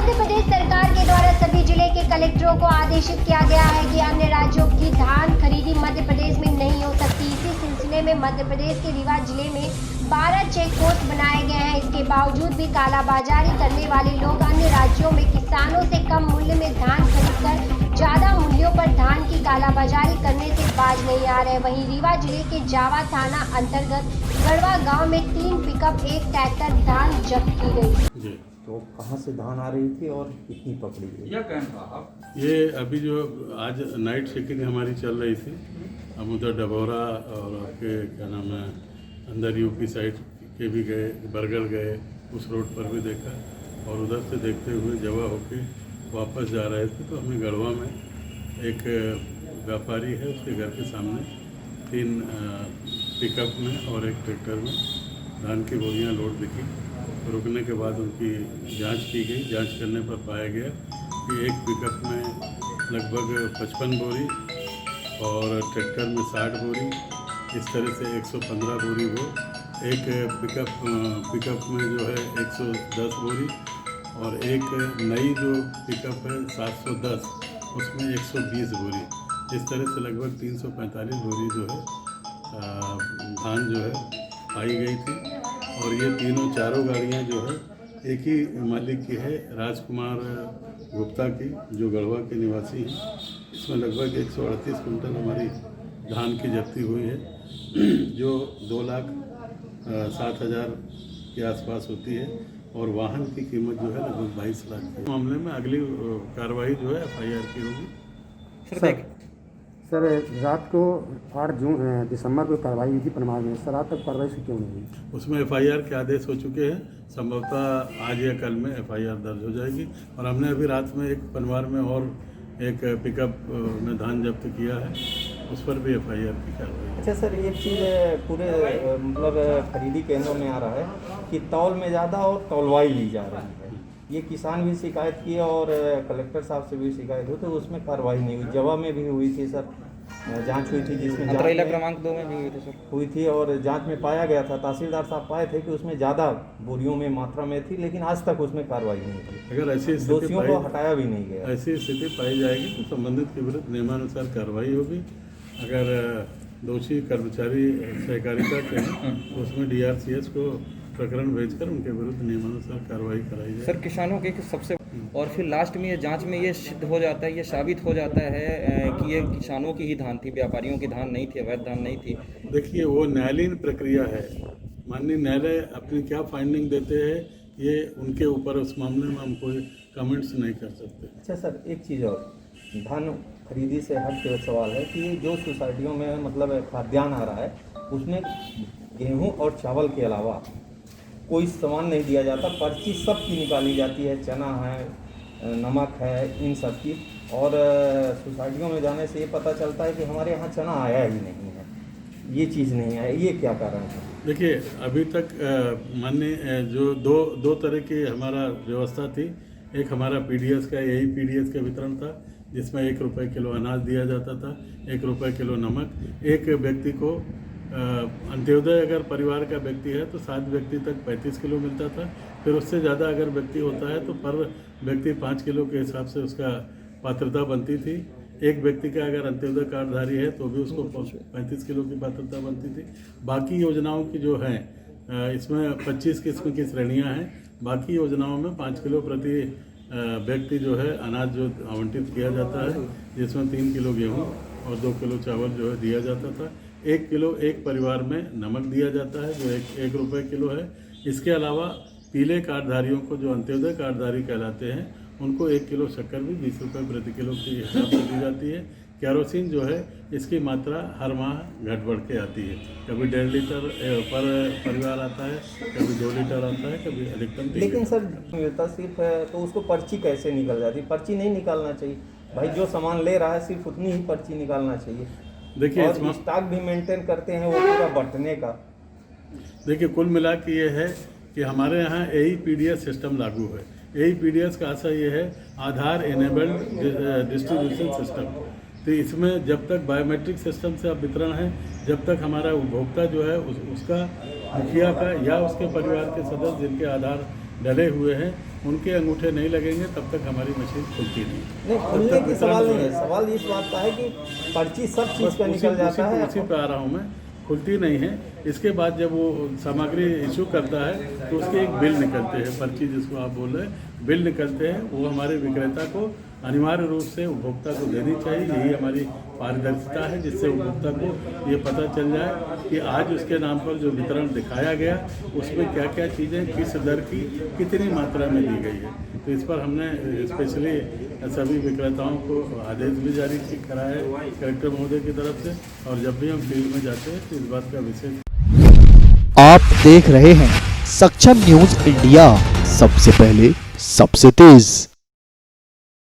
मध्य प्रदेश सरकार के द्वारा सभी जिले के कलेक्टरों को आदेशित किया गया है कि अन्य राज्यों की धान खरीदी मध्य प्रदेश में नहीं हो सकती। इसी सिलसिले में मध्य प्रदेश के रीवा जिले में 12 चेक पोस्ट बनाए गए हैं। इसके बावजूद भी कालाबाजारी करने वाले लोग अन्य राज्यों में किसानों से कम मूल्य में धान खरीदकर ज्यादा मूल्यों पर धान की कालाबाजारी करने से बाज नहीं आ रहे। वहीं रीवा जिले के जावा थाना अंतर्गत गढ़वा गांव में 3 पिकअप 1 ट्रैक्टर धान जब्त की गई। तो कहाँ से धान आ रही थी और कितनी पकड़ी गई? ये अभी जो आज नाइट चेकिंग हमारी चल रही थी, हम उधर डबौरा और आपके क्या नाम है अंदर यूपी साइड के भी गए, बरगढ़ गए, उस रोड पर भी देखा और उधर से देखते हुए जवा होके वापस जा रहे थे तो हमें गढ़वा में एक व्यापारी है, उसके घर के सामने 3 पिकअप में और 1 ट्रैक्टर में धान की बोरियां लोड दिखी। रुकने के बाद उनकी जांच की गई। जांच करने पर पाया गया कि 1 पिकअप में लगभग 55 बोरी और ट्रैक्टर में 60 बोरी, इस तरह से 115 बोरी वो, एक पिकअप में जो है 110 बोरी और एक नई जो पिकअप है 710, उसमें 120 बोरी, इस तरह से लगभग 345 बोरी जो है धान जो है पाई गई थी। और ये चारों गाड़ियाँ जो है एक ही मालिक की है, राजकुमार गुप्ता की, जो गढ़वा के निवासी हैं। इसमें लगभग 138 कुंटल हमारी धान की जब्ती हुई है, जो 2,07,000 के आसपास होती है और वाहन की कीमत जो है लगभग 22 लाख है। मामले में अगली कार्रवाई जो है FIR की होगी। सर रात को 8 दिसंबर को कार्रवाई हुई थी पनवार में, सर रात तक कार्रवाई से क्यों नहीं हुई? उसमें FIR के आदेश हो चुके हैं, संभवतः आज या कल में FIR दर्ज हो जाएगी। और हमने अभी रात में एक पनवार में और एक पिकअप में धान जब्त किया है, उस पर भी FIR की कार्रवाई। अच्छा सर, एक चीज़ पूरे मतलब खरीदी केंद्रों में आ रहा है कि तौल में ज़्यादा और तौलवाई ली जा रही है। ये किसान भी शिकायत की और कलेक्टर साहब से भी शिकायत हुई, तो उसमें कार्रवाई नहीं हुई। जवा में भी हुई थी सर, जांच हुई थी, जिसमें क्रमांक 2 में भी हुई थी सर, हुई थी और जांच में पाया गया था, तहसीलदार साहब पाए थे कि उसमें ज़्यादा बोरियों में मात्रा में थी, लेकिन आज तक उसमें कार्रवाई नहीं हुई। अगर ऐसी दोषियों को हटाया भी नहीं गया। ऐसी स्थिति पाई जाएगी तो संबंधित के विरुद्ध नियमानुसार कार्रवाई होगी। अगर दोषी कर्मचारी सहकारिता के हैं तो उसमें DRCS को प्रकरण भेजकर उनके विरुद्ध नियमानुसार कार्रवाई कराई जाए। सर किसानों के सबसे और फिर लास्ट में ये जांच में ये सिद्ध हो जाता है, ये साबित हो जाता है कि ये किसानों की ही धान थी, व्यापारियों की धान नहीं थी, अवैध धान नहीं थी। देखिए, वो न्यायालयीन प्रक्रिया है। माननीय न्यायालय अपनी क्या फाइंडिंग देते हैं ये उनके ऊपर, उस मामले में हम कोई कमेंट्स नहीं कर सकते। अच्छा सर, एक चीज़ और, धान खरीदी से हट के सवाल है कि जो सोसाइटियों में मतलब खाद्यान्न आ रहा है उसमें गेहूं और चावल के अलावा कोई सामान नहीं दिया जाता। पर्ची सब की निकाली जाती है, चना है, नमक है, इन सब की। और सोसाइटियों में जाने से ये पता चलता है कि हमारे यहाँ चना आया ही नहीं है, ये चीज़ नहीं आया। ये क्या कारण है? देखिए, अभी तक माननीय जो दो तरह की हमारा व्यवस्था थी। एक हमारा PDS का, यही PDS का वितरण था, जिसमें 1 रुपये किलो अनाज दिया जाता था, 1 रुपये किलो नमक। एक व्यक्ति को अंत्योदय अगर परिवार का व्यक्ति है तो 7 व्यक्ति तक 35 किलो मिलता था। फिर उससे ज़्यादा अगर व्यक्ति होता है तो पर व्यक्ति 5 किलो के हिसाब से उसका पात्रता बनती थी। एक व्यक्ति का अगर अंत्योदय कार्डधारी है तो भी उसको 35 किलो की पात्रता बनती थी। बाकी योजनाओं की जो हैं, इसमें 25 किस्म की श्रेणियां हैं। बाकी योजनाओं में 5 किलो प्रति व्यक्ति जो है अनाज जो आवंटित किया जाता है, जिसमें 3 किलो गेहूँ और 2 किलो चावल जो है दिया जाता था। 1 किलो एक परिवार में नमक दिया जाता है, जो 1 रुपये किलो है। इसके अलावा पीले कार्डधारियों को, जो अंत्योदय कार्डधारी कहलाते हैं, उनको 1 किलो शक्कर भी 20 रुपये प्रति किलो के हिसाब से दी जाती है। केरोसिन जो है, इसकी मात्रा हर माह घट बढ़ के आती है। कभी 1.5 लीटर पर परिवार आता है, कभी 2 लीटर आता है, कभी अधिकतम 3 लेकिन सर मिलता सिर्फ है तो उसको पर्ची कैसे निकल जाती? पर्ची नहीं निकालना चाहिए भाई, जो सामान ले रहा है सिर्फ उतनी ही पर्ची निकालना चाहिए। देखिए, और स्टॉक भी मेंटेन करते हैं वो पूरा बंटने का। देखिए, कुल मिला के ये है कि हमारे यहाँ AEPDS सिस्टम लागू है। AEPDS का आशय ये है आधार इनेबल्ड डिस्ट्रीब्यूशन सिस्टम। तो इसमें जब तक बायोमेट्रिक सिस्टम से अब वितरण है, जब तक हमारा उपभोक्ता जो है उसका मुखिया का या उसके परिवार के सदस्य जिनके आधार डले हुए हैं उनके अंगूठे नहीं लगेंगे तब तक हमारी मशीन खुलती नहीं। खुलने की सवाल नहीं है, सवाल इस बात का है कि पर्ची सब चीज़ का निकल जाता है। उसी पे आ रहा हूँ मैं, खुलती नहीं है। इसके बाद जब वो सामग्री इशू करता है तो उसके एक बिल निकलते हैं, पर्ची जिसको आप बोल रहे हैं, बिल निकलते हैं, वो हमारे विक्रेता को अनिवार्य रूप से उपभोक्ता को देनी चाहिए। यही हमारी पारदर्शिता है, जिससे उपभोक्ता को ये पता चल जाए कि आज उसके नाम पर जो वितरण दिखाया गया उसमें क्या क्या चीज़ें किस दर की कितनी मात्रा में दी गई है। तो इस पर हमने स्पेशली सभी विक्रेताओं को आदेश भी जारी करा है कलेक्टर महोदय की तरफ से, और जब भी हम फील्ड में जाते हैं तो इस बात का विशेष। आप देख रहे हैं सक्षम न्यूज इंडिया, सबसे पहले सबसे तेज।